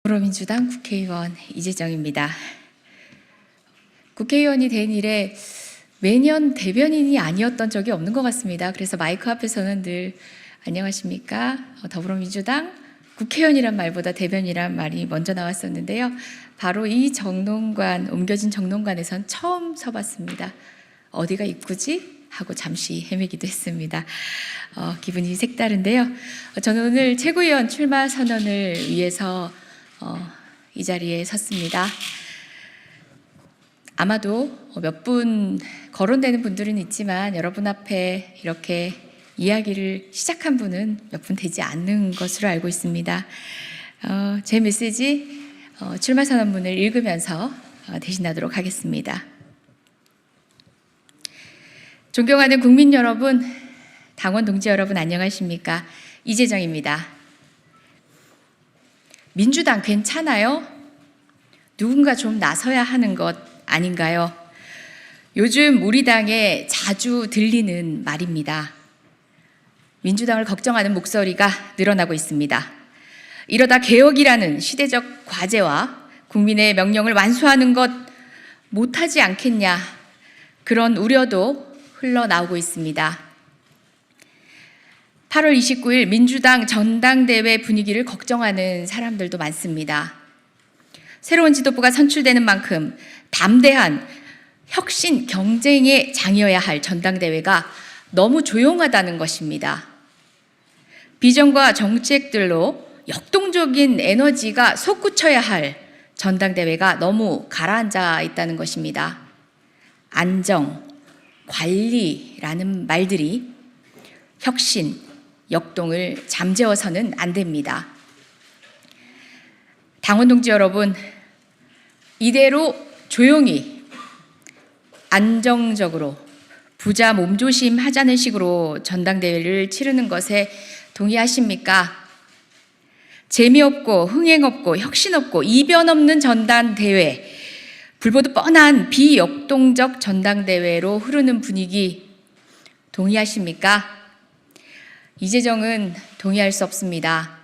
더불어민주당 국회의원 이재정입니다. 국회의원이 된 이래 매년 대변인이 아니었던 적이 없는 것 같습니다. 그래서 마이크 앞에서는 늘 안녕하십니까? 더불어민주당 국회의원이란 말보다 대변이란 말이 먼저 나왔었는데요. 바로 이 정론관, 옮겨진 정론관에선 처음 서봤습니다. 어디가 입구지? 하고 잠시 헤매기도 했습니다. 기분이 색다른데요. 저는 오늘 최고위원 출마 선언을 위해서 이 자리에 섰습니다. 아마도 몇 분 거론되는 분들은 있지만 여러분 앞에 이렇게 이야기를 시작한 분은 몇 분 되지 않는 것으로 알고 있습니다. 제 메시지 출마 선언문을 읽으면서 대신하도록 하겠습니다. 존경하는 국민 여러분, 당원 동지 여러분 안녕하십니까? 이재정입니다. 민주당 괜찮아요? 누군가 좀 나서야 하는 것 아닌가요? 요즘 우리 당에 자주 들리는 말입니다. 민주당을 걱정하는 목소리가 늘어나고 있습니다. 이러다 개혁이라는 시대적 과제와 국민의 명령을 완수하는 것 못하지 않겠냐, 그런 우려도 흘러나오고 있습니다. 8월 29일 민주당 전당대회 분위기를 걱정하는 사람들도 많습니다. 새로운 지도부가 선출되는 만큼 담대한 혁신 경쟁의 장이어야 할 전당대회가 너무 조용하다는 것입니다. 비전과 정책들로 역동적인 에너지가 솟구쳐야 할 전당대회가 너무 가라앉아 있다는 것입니다. 안정, 관리라는 말들이 혁신, 역동을 잠재워서는 안 됩니다. 당원 동지 여러분, 이대로 조용히 안정적으로 부자 몸조심 하자는 식으로 전당대회를 치르는 것에 동의하십니까? 재미없고 흥행 없고 혁신 없고 이변 없는 전당대회, 불보듯 뻔한 비역동적 전당대회로 흐르는 분위기 동의하십니까? 이재정은 동의할 수 없습니다.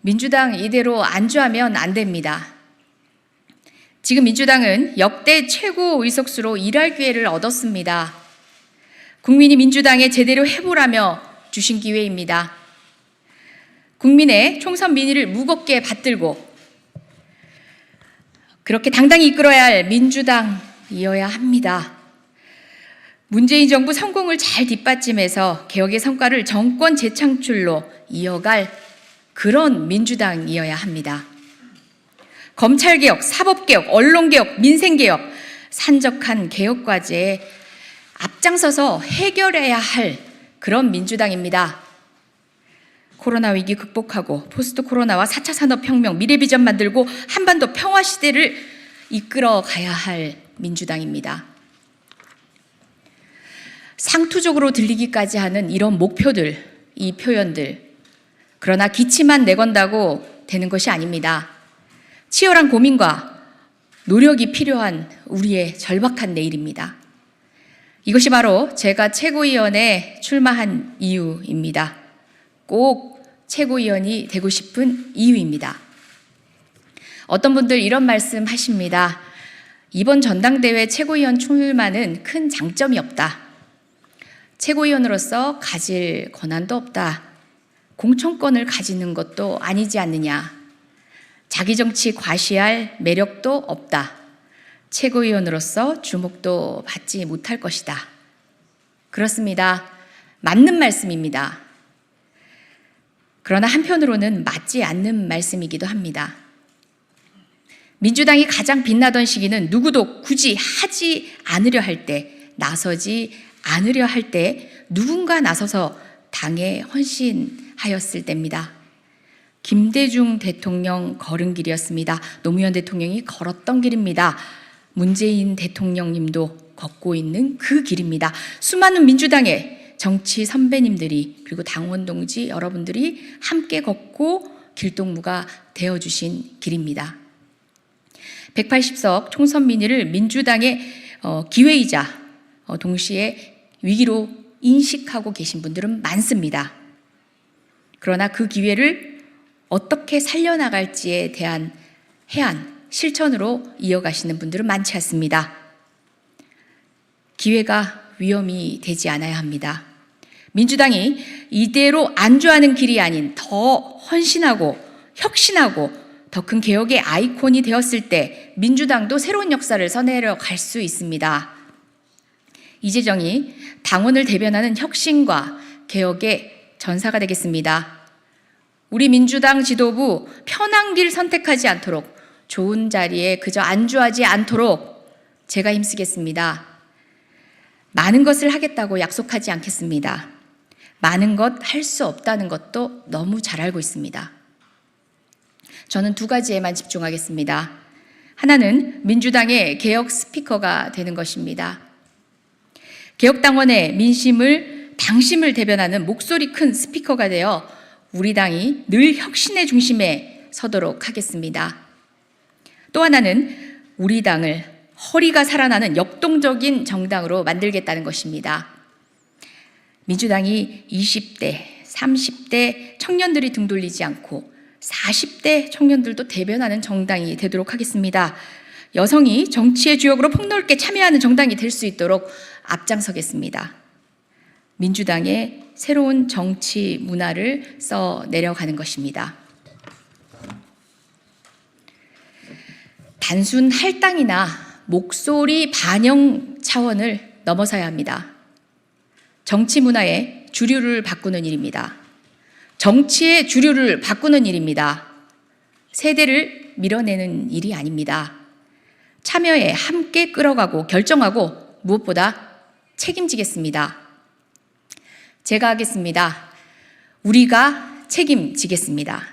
민주당 이대로 안주하면 안 됩니다. 지금 민주당은 역대 최고 의석수로 일할 기회를 얻었습니다. 국민이 민주당에 제대로 해보라며 주신 기회입니다. 국민의 총선 민의를 무겁게 받들고 그렇게 당당히 이끌어야 할 민주당이어야 합니다. 문재인 정부 성공을 잘 뒷받침해서 개혁의 성과를 정권 재창출로 이어갈 그런 민주당이어야 합니다. 검찰개혁, 사법개혁, 언론개혁, 민생개혁, 산적한 개혁과제에 앞장서서 해결해야 할 그런 민주당입니다. 코로나 위기 극복하고 포스트 코로나와 4차 산업혁명, 미래비전 만들고 한반도 평화시대를 이끌어 가야 할 민주당입니다. 상투적으로 들리기까지 하는 이런 목표들, 이 표현들, 그러나 기치만 내건다고 되는 것이 아닙니다. 치열한 고민과 노력이 필요한 우리의 절박한 내일입니다. 이것이 바로 제가 최고위원에 출마한 이유입니다. 꼭 최고위원이 되고 싶은 이유입니다. 어떤 분들 이런 말씀 하십니다. 이번 전당대회 최고위원 출마는 큰 장점이 없다. 최고위원으로서 가질 권한도 없다. 공천권을 가지는 것도 아니지 않느냐. 자기 정치 과시할 매력도 없다. 최고위원으로서 주목도 받지 못할 것이다. 그렇습니다. 맞는 말씀입니다. 그러나 한편으로는 맞지 않는 말씀이기도 합니다. 민주당이 가장 빛나던 시기는 누구도 굳이 하지 않으려 할 때, 나서지 않으려 할 때 누군가 나서서 당에 헌신하였을 때입니다. 김대중 대통령 걸은 길이었습니다. 노무현 대통령이 걸었던 길입니다. 문재인 대통령님도 걷고 있는 그 길입니다. 수많은 민주당의 정치 선배님들이 그리고 당원 동지 여러분들이 함께 걷고 길동무가 되어주신 길입니다. 180석 총선 민의를 민주당의 기회이자 동시에 위기로 인식하고 계신 분들은 많습니다. 그러나 그 기회를 어떻게 살려나갈지에 대한 해안, 실천으로 이어가시는 분들은 많지 않습니다. 기회가 위험이 되지 않아야 합니다. 민주당이 이대로 안주하는 길이 아닌 더 헌신하고 혁신하고 더 큰 개혁의 아이콘이 되었을 때 민주당도 새로운 역사를 써내려 갈 수 있습니다. 이재정이 당원을 대변하는 혁신과 개혁의 전사가 되겠습니다. 우리 민주당 지도부 편한 길 선택하지 않도록, 좋은 자리에 그저 안주하지 않도록 제가 힘쓰겠습니다. 많은 것을 하겠다고 약속하지 않겠습니다. 많은 것 할 수 없다는 것도 너무 잘 알고 있습니다. 저는 두 가지에만 집중하겠습니다. 하나는 민주당의 개혁 스피커가 되는 것입니다. 개혁당원의 민심을, 당심을 대변하는 목소리 큰 스피커가 되어 우리 당이 늘 혁신의 중심에 서도록 하겠습니다. 또 하나는 우리 당을 허리가 살아나는 역동적인 정당으로 만들겠다는 것입니다. 민주당이 20대, 30대 청년들이 등 돌리지 않고 40대 청년들도 대변하는 정당이 되도록 하겠습니다. 여성이 정치의 주역으로 폭넓게 참여하는 정당이 될 수 있도록 앞장서겠습니다. 민주당의 새로운 정치 문화를 써 내려가는 것입니다. 단순 할당이나 목소리 반영 차원을 넘어서야 합니다. 정치 문화의 주류를 바꾸는 일입니다. 정치의 주류를 바꾸는 일입니다. 세대를 밀어내는 일이 아닙니다. 참여에 함께 끌어가고 결정하고 무엇보다 책임지겠습니다. 제가 하겠습니다. 우리가 책임지겠습니다.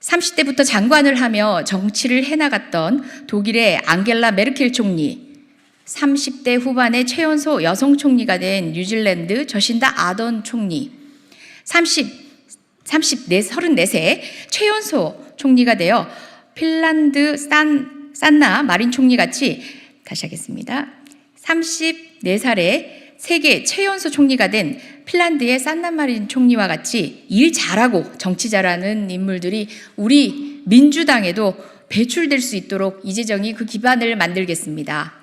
30대부터 장관을 하며 정치를 해나갔던 독일의 앙겔라 메르켈 총리, 30대 후반에 최연소 여성 총리가 된 뉴질랜드 저신다 아던 총리, 34세 최연소 총리가 되어 핀란드 산나 마린 총리같이, 다시 하겠습니다. 34살에 세계 최연소 총리가 된 핀란드의 산나 마린 총리와 같이 일 잘하고 정치 잘하는 인물들이 우리 민주당에도 배출될 수 있도록 이재정이 그 기반을 만들겠습니다.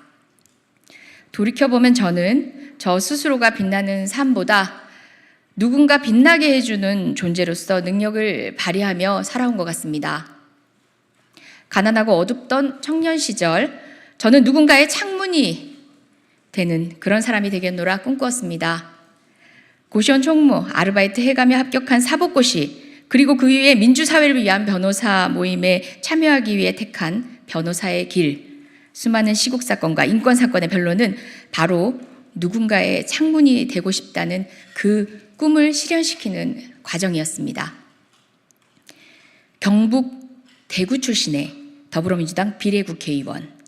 돌이켜보면 저는 저 스스로가 빛나는 삶보다 누군가 빛나게 해주는 존재로서 능력을 발휘하며 살아온 것 같습니다. 가난하고 어둡던 청년 시절, 저는 누군가의 창문이 되는 그런 사람이 되겠노라 꿈꾸었습니다. 고시원 총무, 아르바이트 해가며 합격한 사법고시, 그리고 그 이후에 민주사회를 위한 변호사 모임에 참여하기 위해 택한 변호사의 길, 수많은 시국사건과 인권사건의 변론은 바로 누군가의 창문이 되고 싶다는 그 꿈을 실현시키는 과정이었습니다. 경북 대구 출신의 더불어민주당 비례국회의원,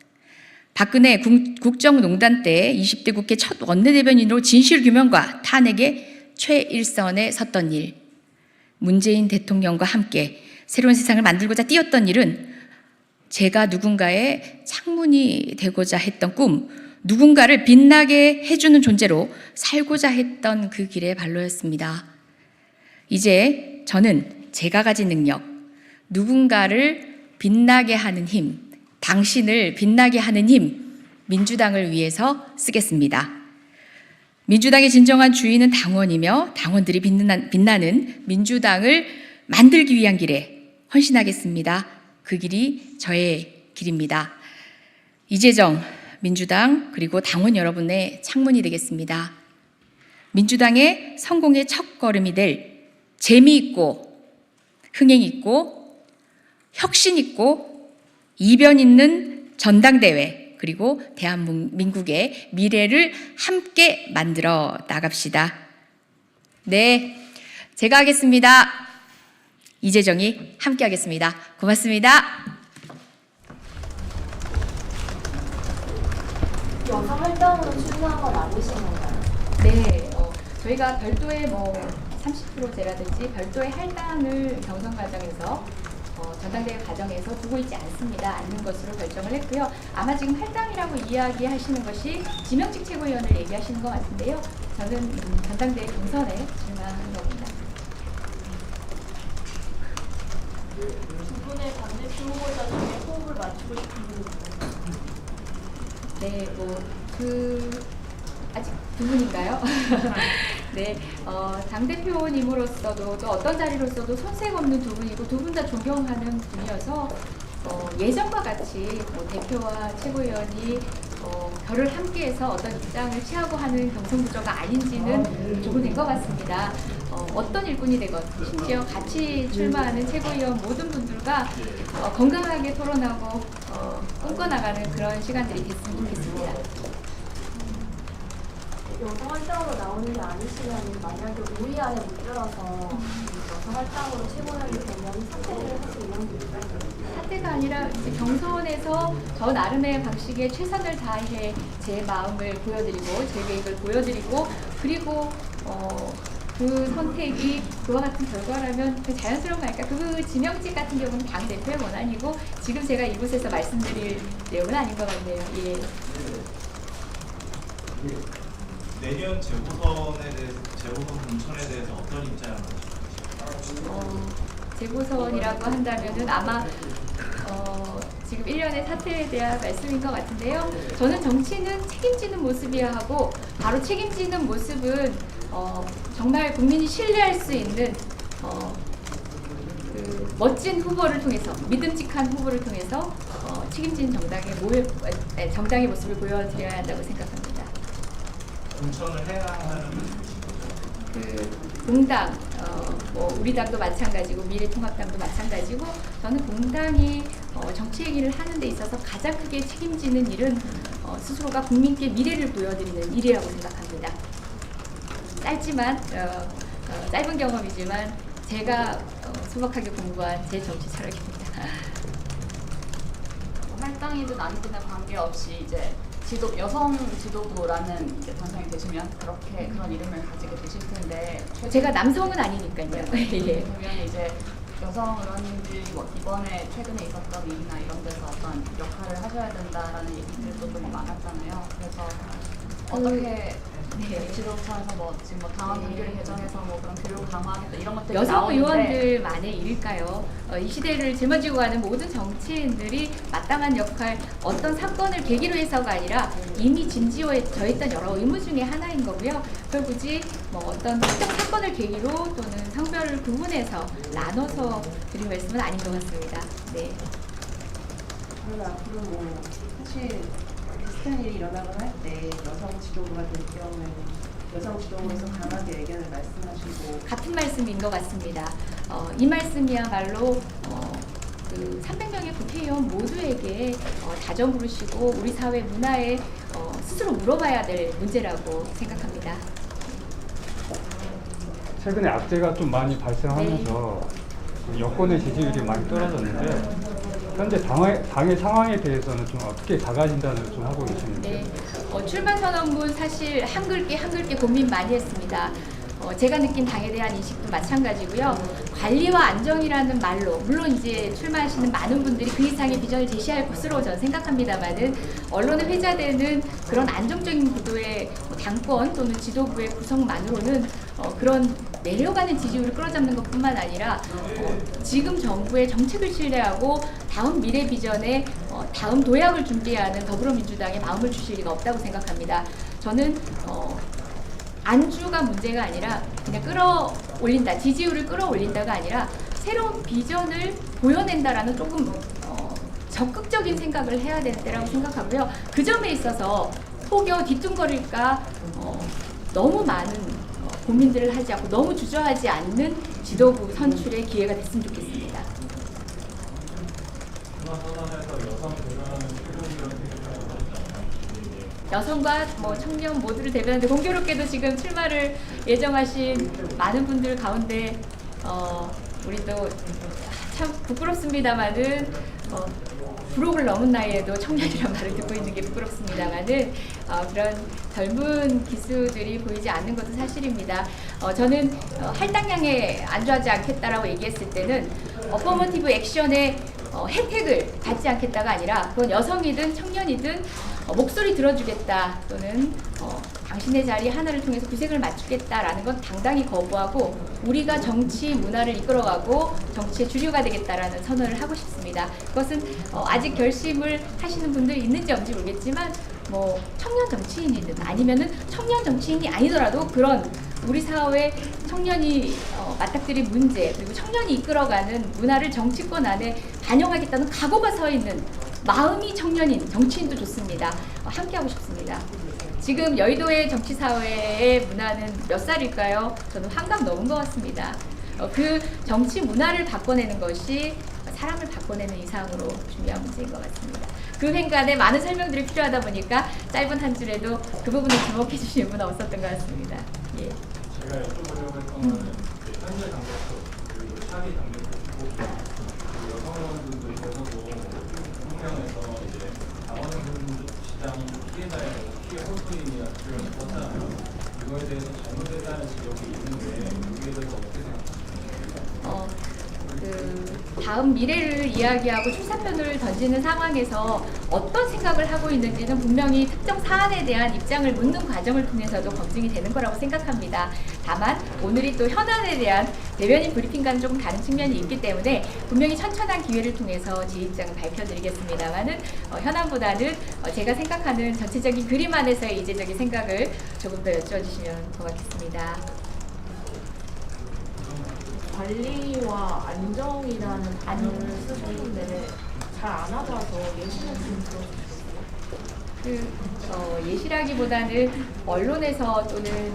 박근혜 국정농단 때 20대 국회 첫 원내대변인으로 진실규명과 탄핵의 최일선에 섰던 일, 문재인 대통령과 함께 새로운 세상을 만들고자 뛰었던 일은 제가 누군가의 창문이 되고자 했던 꿈, 누군가를 빛나게 해주는 존재로 살고자 했던 그 길의 발로였습니다. 이제 저는 제가 가진 능력, 누군가를 빛나게 하는 힘, 당신을 빛나게 하는 힘, 민주당을 위해서 쓰겠습니다. 민주당의 진정한 주인은 당원이며 당원들이 빛나는 민주당을 만들기 위한 길에 헌신하겠습니다. 그 길이 저의 길입니다. 이재정 민주당 그리고 당원 여러분의 창문이 되겠습니다. 민주당의 성공의 첫걸음이 될 재미있고 흥행있고 혁신있고 이변 있는 전당대회, 그리고 대한민국의 미래를 함께 만들어 나갑시다. 네, 제가 하겠습니다. 이재정이 함께 하겠습니다. 고맙습니다. 여성 활동으로 출마한 건 아니신 건가요? 네, 저희가 별도의 30%제라든지 별도의 할당을 경선 과정에서 전당대회 과정에서 두고 있지 않습니다. 않는 것으로 결정을 했고요. 아마 지금 할당이라고 이야기하시는 것이 지명직 최고위원을 얘기하시는 것 같은데요. 저는 전당대회 경선에 출마한 겁니다. 아직 두 분인가요? 네, 당대표님으로서도 또 어떤 자리로서도 손색 없는 두 분이고 두 분 다 존경하는 분이어서 예전과 같이 대표와 최고위원이 결을 함께해서 어떤 입장을 취하고 하는 경선구조가 아닌지는 조금 된 것 같습니다. 어떤 일꾼이 되건 심지어 같이 출마하는 최고위원 모든 분들과 건강하게 토론하고 꿈꿔나가는 그런 시간들이 됐으면 좋겠습니다. 여성 활동으로 나오는 게 아니시면 만약에 우리 안에 못 들어서 여성 활동으로 최고위원이 되면 사퇴를 하실 의향도 있을까요? 사태가 아니라 이제 경선에서 저 나름의 방식에 최선을 다해 제 마음을 보여드리고 제 계획을 보여드리고 그리고 그 선택이 그와 같은 결과라면 그 자연스러운 거 아닐까. 그 지명직 같은 경우는 당 대표의 권한이고 지금 제가 이곳에서 말씀드릴 내용은 아닌 것 같네요. 예. 내년 재보선에 대해서 재보선 공천에 대해서 어떤 입장을 가지고 재보선이라고 한다면은 아마 지금 1년의 사태에 대한 말씀인 것 같은데요. 저는 정치는 책임지는 모습이야 하고 바로 책임지는 모습은 정말 국민이 신뢰할 수 있는 그 멋진 후보를 통해서 믿음직한 후보를 통해서 책임진 정당의 모습을 보여드려야 한다고 생각합니다. 공천을 해야 하는 그 공당, 우리 당도 마찬가지고 미래통합당도 마찬가지고 저는 공당이 정치 얘기를 하는 데 있어서 가장 크게 책임지는 일은 스스로가 국민께 미래를 보여드리는 일이라고 생각합니다. 짧지만 짧은 경험이지만 제가 소박하게 공부한 제 정치 철학입니다. 할당이든 아니든 관계없이 이제 여성 지도부라는 이제 당선이 되시면 그런 이름을 가지게 되실 텐데 제가 남성은 아니니까요. 예. 그러면 이제 여성 의원님들이 이번에 최근에 있었던 일이나 이런 데서 어떤 역할을 하셔야 된다라는 얘기들도 좀 많았잖아요. 그래서 어떻게 지도부에서 지금 당원 단결 개정해서 그런 교육 강화하겠다 이런 것들이 여성 나오는데 의원들만의 일일까요? 이 시대를 짊어지고 가는 모든 정치인들이 마땅한 역할, 어떤 사건을 계기로 해서가 아니라 이미 진지어져 있던 여러 의무 중에 하나인 거고요. 그걸 굳이 어떤 특정 사건을 계기로 또는 성별을 구분해서 나눠서 드릴 말씀은 아닌 것 같습니다. 네. 그러면 앞으로 사실 비슷한 일이 일어나거나 할 때 여성 지도부가 될 경우에는 여성 지도부에서 강하게 의견을 말씀하시고 같은 말씀인 것 같습니다. 이 말씀이야말로 그 300명의 국회의원 모두에게 다져 부르시고 우리 사회 문화에 스스로 물어봐야 될 문제라고 생각합니다. 최근에 악재가 좀 많이 발생하면서 그 여권의 지지율이 많이 떨어졌는데 현재 당의 상황에 대해서는 좀 어떻게 다가진다는 좀 하고 계시는지. 네, 출마 선언문 사실 한 글귀 고민 많이 했습니다. 제가 느낀 당에 대한 인식도 마찬가지고요. 관리와 안정이라는 말로 물론 이제 출마하시는 많은 분들이 그 이상의 비전을 제시할 것으로 저는 생각합니다만은 언론에 회자되는 그런 안정적인 구도의 당권 또는 지도부의 구성만으로는 그런 내려가는 지지율을 끌어잡는 것뿐만 아니라 지금 정부의 정책을 신뢰하고 다음 미래 비전에 다음 도약을 준비하는 더불어민주당에 마음을 주실 리가 없다고 생각합니다. 저는 안주가 문제가 아니라 그냥 끌어올린다, 지지율을 끌어올린다가 아니라 새로운 비전을 보여낸다라는 조금 적극적인 생각을 해야 되는 때라고 생각하고요. 그 점에 있어서 혹여 뒤뚱거릴까 너무 많은 고민들을 하지 않고 너무 주저하지 않는 지도부 선출의 기회가 됐으면 좋겠습니다. 여성과 청년 모두를 대변하는데 공교롭게도 지금 출마를 예정하신 많은 분들 가운데 우리 또 참 부끄럽습니다만은 부록을 넘은 나이에도 청년이란 말을 듣고 있는 게 부끄럽습니다만은 그런 젊은 기수들이 보이지 않는 것도 사실입니다. 저는 할당량에 안주하지 않겠다라고 얘기했을 때는 어퍼머티브 액션의 혜택을 받지 않겠다가 아니라 그건 여성이든 청년이든 목소리 들어주겠다 또는 당신의 자리 하나를 통해서 구색을 맞추겠다라는 건 당당히 거부하고 우리가 정치 문화를 이끌어가고 정치의 주류가 되겠다라는 선언을 하고 싶습니다. 그것은 아직 결심을 하시는 분들이 있는지 없는지 모르겠지만 뭐 청년 정치인이든 아니면은 청년 정치인이 아니더라도 그런 우리 사회 청년이 맞닥뜨린 문제 그리고 청년이 이끌어가는 문화를 정치권 안에 반영하겠다는 각오가 서 있는 마음이 청년인 정치인도 좋습니다. 함께하고 싶습니다. 지금 여의도의 정치사회의 문화는 몇 살일까요? 저는 환갑 넘은 것 같습니다. 그 정치 문화를 바꿔내는 것이 사람을 바꿔내는 이상으로 중요한 문제인 것 같습니다. 그 행간에 많은 설명들이 필요하다 보니까 짧은 한 줄에도 그 부분을 주목해 주시는 분은 없었던 것 같습니다. 예. 제가 여쭤보려고 했던 거는 현재 당대표 그리고 차기 당대표 여성원들께서도 성명에서 이제 당원은 시장 피해자의 피해 홀수임이라 표현을 썼잖아요. 이거에 대해서 잘못됐다는 지적이 있는데 여기에 대해서 어떻게 생각하세요? 다음 미래를 이야기하고 출사표를 던지는 상황에서 어떤 생각을 하고 있는지는 분명히 특정 사안에 대한 입장을 묻는 과정을 통해서도 검증이 되는 거라고 생각합니다. 다만 오늘이 또 현안에 대한 대변인 브리핑과는 조금 다른 측면이 있기 때문에 분명히 천천한 기회를 통해서 제 입장을 밝혀드리겠습니다만은 현안보다는 제가 생각하는 전체적인 그림 안에서의 이제적인 생각을 조금 더 여쭤주시면 고맙겠습니다. 관리와 안정이라는 단어를 쓰셨는데 잘 안 와닿아서 예시는 좀 들어주세요. 예시라기보다는 언론에서 또는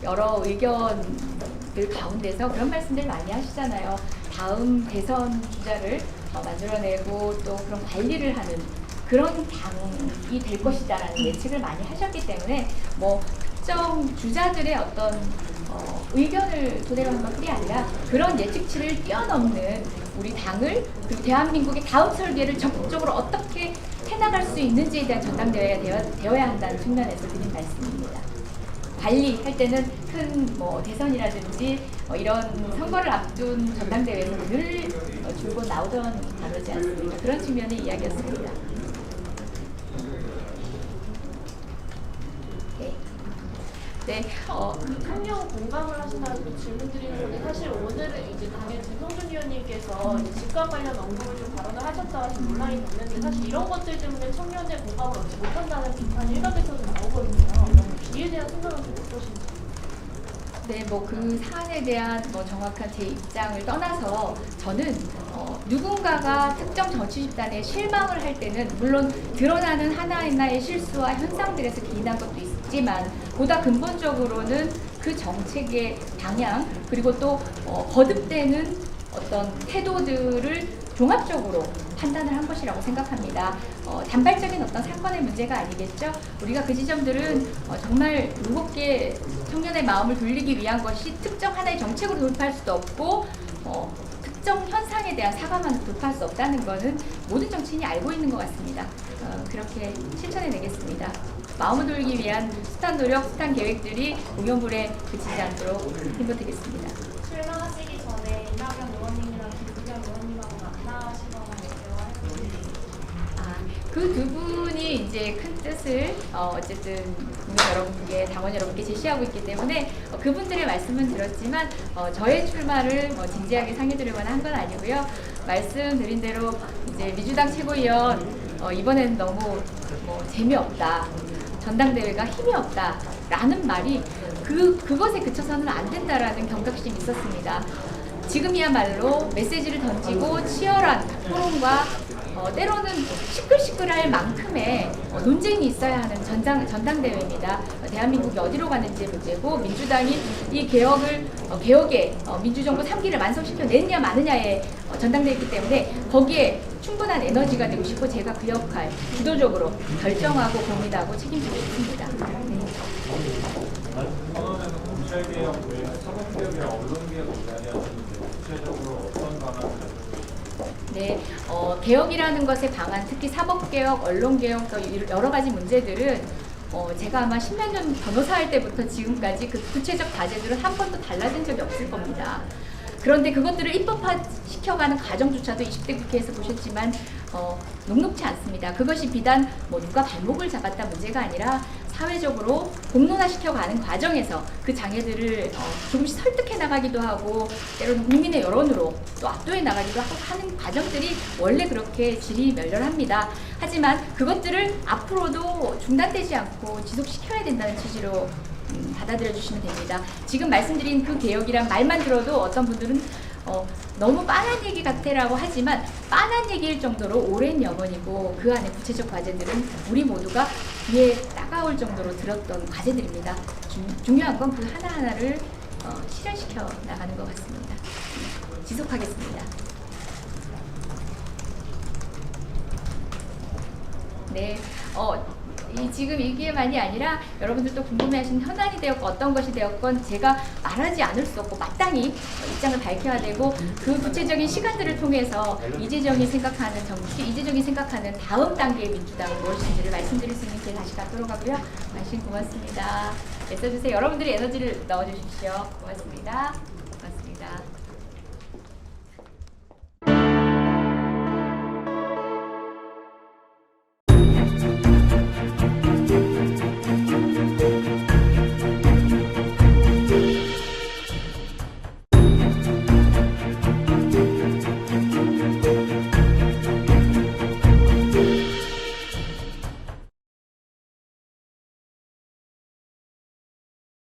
여러 의견들 가운데서 그런 말씀들 많이 하시잖아요. 다음 대선 주자를 만들어내고 또 그런 관리를 하는 그런 당이 될 것이다라는 예측을 많이 하셨기 때문에 뭐 특정 주자들의 어떤 의견을 토대로 한 것뿐이 아니라 그런 예측치를 뛰어넘는 우리 당을 그리고 대한민국의 다음 설계를 적극적으로 어떻게 해나갈 수 있는지에 대한 전당대회가 되어야 한다는 측면에서 드린 말씀입니다. 관리할 때는 큰 뭐 대선이라든지 이런 선거를 앞둔 전당대회에서 늘 줄곧 나오던 단어지 않습니까? 그런 측면의 이야기였습니다. 네, 청년 공감을 하신다고 질문 드리는 건데 사실 오늘은 이제 당의 김성준 위원님께서 이제 직관 관련 언급을 좀 발언을 하셨다가 지금 논란이 됐는데 사실 이런 것들 때문에 청년의 공감을 얻지 못한다는 비판이 일각에서도 나오거든요. 이에 대한 생각은 좀 어떠신지? 네, 뭐 그 사안에 대한 정확한 제 입장을 떠나서 저는 누군가가 특정 정치 집단에 실망을 할 때는 물론 드러나는 하나하나의 실수와 현상들에서 기인한 것도 있지만 보다 근본적으로는 그 정책의 방향 그리고 또 거듭되는 어떤 태도들을 종합적으로 판단을 한 것이라고 생각합니다. 단발적인 어떤 사건의 문제가 아니겠죠. 우리가 그 지점들은 정말 무겁게 청년의 마음을 돌리기 위한 것이 특정 하나의 정책으로 돌파할 수도 없고 특정 현상에 대한 사과만 돌파할 수 없다는 것은 모든 정치인이 알고 있는 것 같습니다. 그렇게 실천해내겠습니다. 마음을 돌리기 위한 숱한 노력, 숱한 계획들이 공연불에 그치지 않도록 힘보태겠습니다. 출마하시기 전에 이낙연 의원님이랑 김부겸 의원님하고 만나시거나 그 두 분이 이제 큰 뜻을 어쨌든 국민 여러분께 당원 여러분께 제시하고 있기 때문에 그분들의 말씀은 들었지만 저의 출마를 진지하게 상의드리거나 한 건 아니고요. 말씀드린 대로 이제 민주당 최고위원 이번에는 너무 재미없다. 전당대회가 힘이 없다라는 말이 그것에 그쳐서는 안 된다라는 경각심이 있었습니다. 지금이야말로 메시지를 던지고 치열한 토론과 때로는 시끌시끌할 만큼의 논쟁이 있어야 하는 전당대회입니다. 대한민국이 어디로 가는지 문제고 민주당이 이 개혁의 민주정부 3기를 완성시켜내느냐 마느냐의 전당대회이기 때문에 거기에 충분한 에너지가 되고 싶고 제가 그 역할 주도적으로 결정하고 고민하고 책임지고 있습니다. 선언에서 검찰개혁 외에 사법개혁이랑 언론개혁 이야기하시는데 구체적으로 어떤 방안을 네, 개혁이라는 것의 방안, 특히 사법개혁, 언론개혁, 여러 가지 문제들은 제가 아마 10몇 년 변호사 할 때부터 지금까지 그 구체적 과제들은 한 번도 달라진 적이 없을 겁니다. 그런데 그것들을 입법화시켜가는 과정조차도 20대 국회에서 보셨지만 녹록지 않습니다. 그것이 비단 뭐 누가 발목을 잡았다 문제가 아니라 사회적으로 공론화시켜가는 과정에서 그 장애들을 조금씩 설득해 나가기도 하고 때로는 국민의 여론으로 또 압도해 나가기도 하는 과정들이 원래 그렇게 지리멸렬합니다. 하지만 그것들을 앞으로도 중단되지 않고 지속시켜야 된다는 취지로 받아들여 주시면 됩니다. 지금 말씀드린 그 개혁이란 말만 들어도 어떤 분들은 너무 빤한 얘기 같아라고 하지만 빤한 얘기일 정도로 오랜 염원이고 그 안에 구체적 과제들은 우리 모두가 귀에 따가울 정도로 들었던 과제들입니다. 중요한 건 그 하나하나를 실현시켜 나가는 것 같습니다. 지속하겠습니다. 네, 지금 이게만이 아니라 여러분들도 궁금해하시는 현안이 되었고 어떤 것이 되었건 제가 말하지 않을 수 없고 마땅히 입장을 밝혀야 되고 그 구체적인 시간들을 통해서 이재정이 생각하는 정치, 이재정이 생각하는 다음 단계의 민주당은 무엇인지를 말씀드릴 수 있는 기회 다시 갖도록 하고요. 관심 고맙습니다. 애써주세요. 여러분들이 에너지를 넣어주십시오. 고맙습니다.